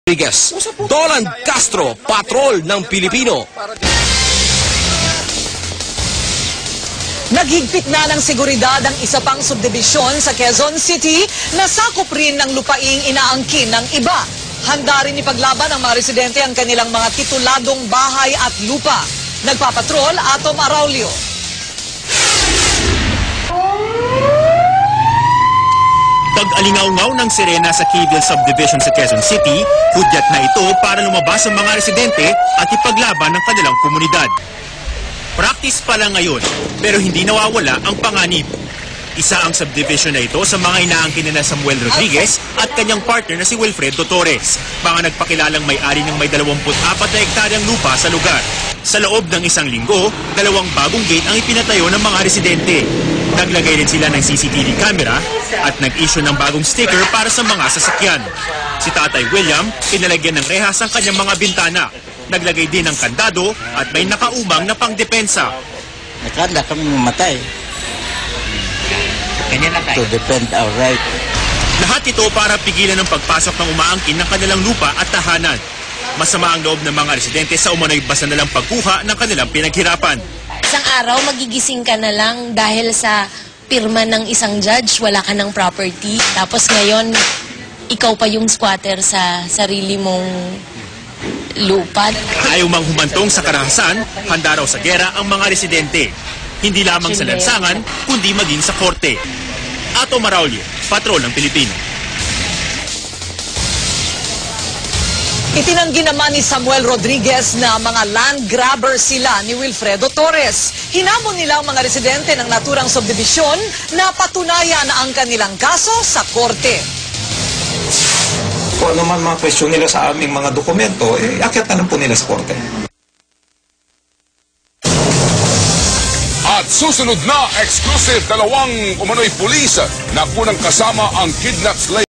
Rodriguez, Dolan Castro, patrol ng Pilipino. Naghigpit na ng seguridad ang isa pang subdivision sa Quezon City na sakop rin ng lupaing inaangkin ng iba. Handa rin ipaglaban ng mga residente ang kanilang mga tituladong bahay at lupa. Nagpapatrol, Atom Araulio. Pag-alingaw-ngaw ng sirena sa Keyville Subdivision sa Quezon City, hudyat na ito para lumabas ang mga residente at ipaglaban ng kanilang komunidad. Practice pa lang ngayon, pero hindi nawawala ang panganib. Isa ang subdivision na ito sa mga inaangkin na Samuel Rodriguez at kanyang partner na si Wilfredo Torres, mga nagpakilalang may-ari ng may 24 na hektaryang lupa sa lugar. Sa loob ng isang linggo, 2 bagong gate ang ipinatayo ng mga residente. Naglagay rin sila ng CCTV camera at nag-issue ng bagong sticker para sa mga sasakyan. Si Tatay William, pinalagyan ng rehas ang kanyang mga bintana. Naglagay din ng kandado at may nakaumang na pangdepensa. Nakanda kami mamatay. To defend our right. Lahat ito para pigilan ang pagpasok ng umaangkin ng kanilang lupa at tahanan. Masama ang loob ng mga residente sa umano'y basta nalang pagkuha ng kanilang pinaghirapan. Isang araw, magigising ka na lang dahil sa pirma ng isang judge, wala ka ng property. Tapos ngayon, ikaw pa yung squatter sa sarili mong lupa. Ayaw mang humantong sa karahasan, handa raw sa gera ang mga residente. Hindi lamang sa lansangan, kundi maging sa korte. Atom Araulio, patrol ng Pilipino. Itinanggi naman ni Samuel Rodriguez na mga land grabber sila ni Wilfredo Torres. Hinamon nila ang mga residente ng naturang subdivision na patunayan ang kanilang kaso sa korte. Kung ano man mga question nila sa aming mga dokumento, akyat na lang po nila sa korte. At susunod na exclusive, 2 umano'y pulis na kunang kasama ang kidnap slave.